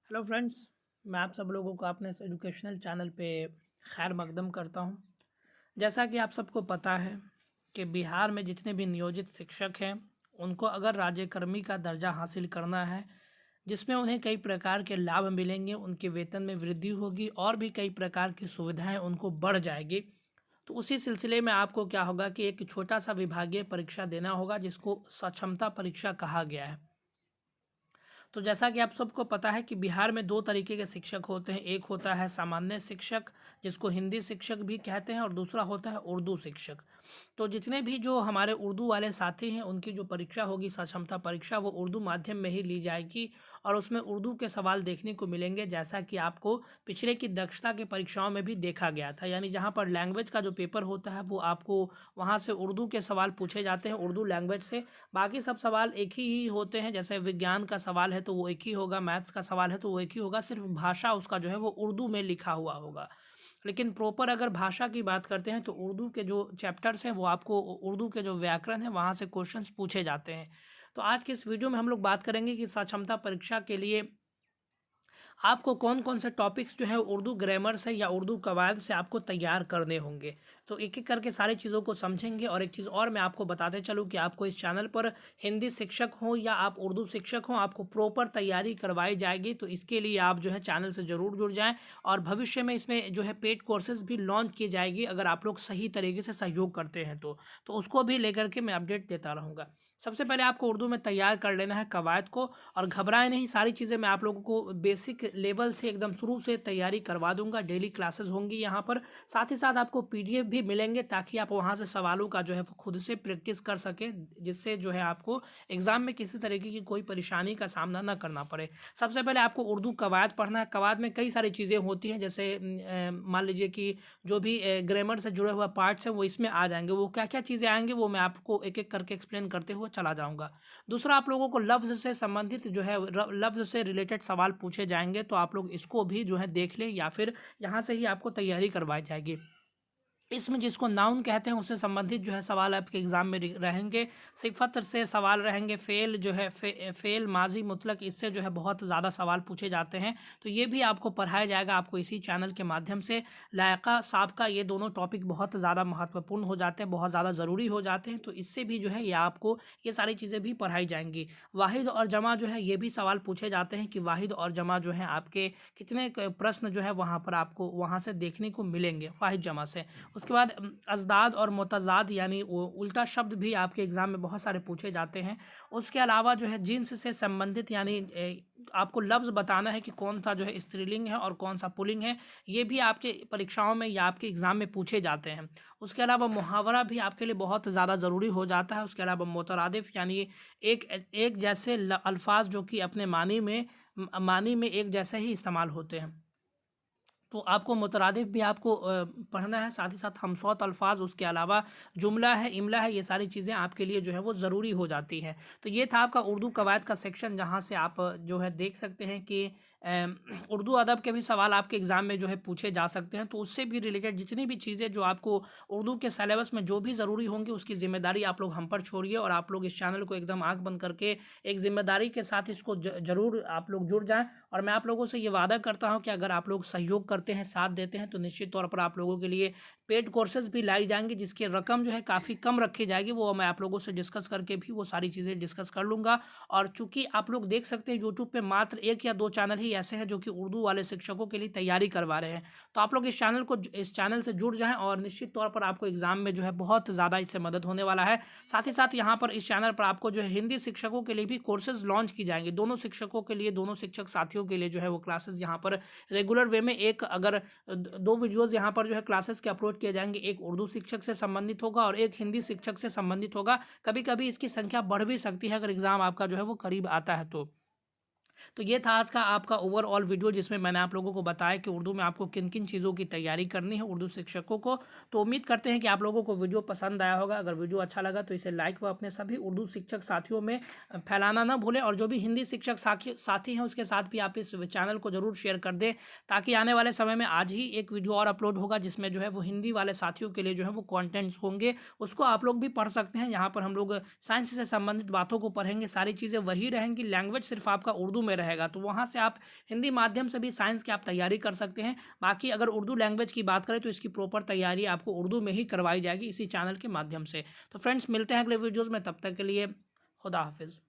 Hello friends, मैं आप सब लोगों को अपने इस एजुकेशनल चैनल पे खैर मकदम करता हूँ। जैसा कि आप सबको पता है कि बिहार में जितने भी नियोजित शिक्षक हैं उनको अगर राज्यकर्मी का दर्जा हासिल करना है, जिसमें उन्हें कई प्रकार के लाभ मिलेंगे, उनके वेतन में वृद्धि होगी और भी कई प्रकार की सुविधाएं उनको बढ़ जाएगी। तो उसी सिलसिले में आपको क्या होगा कि एक छोटा सा विभागीय परीक्षा देना होगा जिसको सक्षमता परीक्षा कहा गया है। तो जैसा कि आप सबको पता है कि बिहार में दो तरीके के शिक्षक होते हैं। एक होता है सामान्य शिक्षक, जिसको हिंदी शिक्षक भी कहते हैं, और दूसरा होता है उर्दू शिक्षक। तो जितने भी जो हमारे उर्दू वाले साथी हैं उनकी जो परीक्षा होगी सक्षमता परीक्षा, वो उर्दू माध्यम में ही ली जाएगी और उसमें उर्दू के सवाल देखने को मिलेंगे, जैसा कि आपको पिछले की दक्षता की परीक्षाओं में भी देखा गया था। यानी जहाँ पर लैंग्वेज का जो पेपर होता है वो आपको वहाँ से उर्दू के सवाल पूछे जाते हैं, उर्दू लैंग्वेज से। बाकी सब सवाल एक ही होते हैं, जैसे विज्ञान का सवाल है तो वो एक ही होगा, मैथ्स का सवाल है तो वो एक ही होगा, सिर्फ भाषा उसका जो है वो उर्दू में लिखा हुआ होगा। लेकिन प्रॉपर अगर भाषा की बात करते हैं तो उर्दू के जो चैप्टर्स हैं वो आपको उर्दू के जो व्याकरण है वहाँ से क्वेश्चंस पूछे जाते हैं। तो आज के इस वीडियो में हम लोग बात करेंगे कि सक्षमता परीक्षा के लिए आपको कौन कौन से टॉपिक्स जो है उर्दू ग्रामर से या उर्दू कवायद से आपको तैयार करने होंगे। तो एक एक करके सारी चीज़ों को समझेंगे। और एक चीज़ और मैं आपको बताते चलूँ कि आपको इस चैनल पर हिंदी शिक्षक हो या आप उर्दू शिक्षक हो, आपको प्रॉपर तैयारी करवाई जाएगी। तो इसके लिए आप जो है चैनल से ज़रूर जुड़ जाएँ, और भविष्य में इसमें जो है पेड कोर्सेज भी लॉन्च की जाएगी अगर आप लोग सही तरीके से सहयोग करते हैं तो उसको भी लेकर के मैं अपडेट देता रहूँगा। सबसे पहले आपको उर्दू में तैयार कर लेना है कवायद को, और घबराए नहीं, सारी चीज़ें मैं आप लोगों को बेसिक लेवल से एकदम शुरू से तैयारी करवा दूंगा। डेली क्लासेस होंगी यहाँ पर, साथ ही साथ आपको पीडीएफ भी मिलेंगे ताकि आप वहाँ से सवालों का जो है वो खुद से प्रैक्टिस कर सकें, जिससे जो है आपको एग्जाम में किसी तरीके की कोई परेशानी का सामना न करना पड़े। सबसे पहले आपको उर्दू कवायद पढ़ना है। कवायद में कई सारी चीज़ें होती हैं, जैसे मान लीजिए कि जो भी ग्रामर से जुड़े हुए पार्ट्स हैं वो इसमें आ जाएंगे। वो क्या क्या चीज़ें आएंगे वो मैं आपको एक एक करके एक्सप्लेन करते हुए चला जाऊँगा। दूसरा, आप लोगों को लफ्ज़ से संबंधित जो है लफ्ज़ से रिलेटेड सवाल पूछे जाएंगे, तो आप लोग इसको भी जो है देख लें, या फिर यहाँ से ही आपको तैयारी करवाई जाएगी। इसमें जिसको नाउन कहते हैं उससे संबंधित जो है सवाल आपके एग्जाम में रहेंगे। सिफत से सवाल रहेंगे। फेल जो है फेल माजी मुतलक, इससे जो है बहुत ज़्यादा सवाल पूछे जाते हैं, तो ये भी आपको पढ़ाया जाएगा आपको इसी चैनल के माध्यम से। लायका साबका, ये दोनों टॉपिक बहुत ज़्यादा महत्वपूर्ण हो जाते हैं, बहुत ज़्यादा ज़रूरी हो जाते हैं, तो इससे भी जो है ये आपको ये सारी चीज़ें भी पढ़ाई जाएंगी। वाहिद और जमा जो है ये भी सवाल पूछे जाते हैं कि वाहिद और जमा जो है आपके कितने प्रश्न जो है वहाँ पर आपको वहाँ से देखने को मिलेंगे वाहिद जमा से। उसके बाद अज़दाद और मुतज़ाद, यानी उल्टा शब्द भी आपके एग्ज़ाम में बहुत सारे पूछे जाते हैं। उसके अलावा जो है जिन्स से संबंधित, यानी आपको लफ्ज़ बताना है कि कौन सा जो है स्त्रीलिंग है और कौन सा पुल्लिंग है, ये भी आपके परीक्षाओं में या आपके एग्ज़ाम में पूछे जाते हैं। उसके अलावा मुहावरा भी आपके लिए बहुत ज़्यादा ज़रूरी हो जाता है। उसके अलावा मुतरादिफ, यानी एक एक जैसे अल्फाज जो कि अपने मानी में एक जैसे ही इस्तेमाल होते हैं, तो आपको मुतरादिफ भी आपको पढ़ना है। साथ ही साथ हमसौत अल्फाज, उसके अलावा जुमला है, इमला है, ये सारी चीज़ें आपके लिए जो है वो ज़रूरी हो जाती हैं। तो ये था आपका उर्दू कवायद का सेक्शन, जहाँ से आप जो है देख सकते हैं कि उर्दू अदब के भी सवाल आपके एग्ज़ाम में जो है पूछे जा सकते हैं। तो उससे भी रिलेटेड जितनी भी चीज़ें जो आपको उर्दू के सिलेबस में जो भी ज़रूरी होंगी उसकी ज़िम्मेदारी आप लोग हम पर छोड़िए, और आप लोग इस चैनल को एकदम आँख बंद करके एक ज़िम्मेदारी के साथ इसको ज़रूर आप लोग जुड़ जाएँ। और मैं आप लोगों से ये वादा करता हूँ कि अगर आप लोग सहयोग करते हैं, साथ देते हैं, तो निश्चित तौर पर आप लोगों के लिए पेड कोर्सेज भी लाई जाएंगी, जिसकी रकम जो है काफ़ी कम रखी जाएगी। वो मैं आप लोगों से डिस्कस करके भी वो सारी चीज़ें डिस्कस कर लूँगा। और चूंकि आप लोग देख सकते हैं यूट्यूब पे मात्र एक या दो चैनल ही ऐसे हैं जो कि उर्दू वाले शिक्षकों के लिए तैयारी करवा रहे हैं, तो आप लोग इस चैनल से जुड़ जाएँ, और निश्चित तौर पर आपको एग्जाम में जो है बहुत ज़्यादा इससे मदद होने वाला है। साथ ही साथ यहाँ पर इस चैनल पर आपको जो है हिंदी शिक्षकों के लिए भी कोर्सेज लॉन्च की जाएंगे। दोनों शिक्षकों के लिए, दोनों शिक्षक साथियों के लिए जो है वो क्लासेस यहाँ पर रेगुलर वे में, एक अगर दो वीडियोस यहाँ पर जो है क्लासेस के अपलोड किए जाएंगे। एक उर्दू शिक्षक से संबंधित होगा और एक हिंदी शिक्षक से संबंधित होगा। कभी कभी इसकी संख्या बढ़ भी सकती है अगर एग्जाम आपका जो है वो करीब आता है तो ये था आज का आपका ओवरऑल वीडियो, जिसमें मैंने आप लोगों को बताया कि उर्दू में आपको किन किन चीज़ों की तैयारी करनी है उर्दू शिक्षकों को। तो उम्मीद करते हैं कि आप लोगों को वीडियो पसंद आया होगा। अगर वीडियो अच्छा लगा तो इसे लाइक व अपने सभी उर्दू शिक्षक साथियों में फैलाना ना भूलें, और जो भी हिंदी शिक्षक साथी हैं उसके साथ भी आप इस चैनल को ज़रूर शेयर कर दें, ताकि आने वाले समय में आज ही एक वीडियो और अपलोड होगा जिसमें जो है वो हिंदी वाले साथियों के लिए जो है वो कॉन्टेंट्स होंगे, उसको आप लोग भी पढ़ सकते हैं। यहाँ पर हम लोग साइंस से संबंधित बातों को पढ़ेंगे, सारी चीज़ें वही रहेंगी, लैंग्वेज सिर्फ आपका उर्दू में रहेगा, तो वहाँ से आप हिंदी माध्यम से भी साइंस की आप तैयारी कर सकते हैं। बाकी अगर उर्दू लैंग्वेज की बात करें तो इसकी प्रॉपर तैयारी आपको उर्दू में ही करवाई जाएगी इसी चैनल के माध्यम से। तो फ्रेंड्स, मिलते हैं अगले वीडियोज़ में, तब तक के लिए खुदा हाफिज़।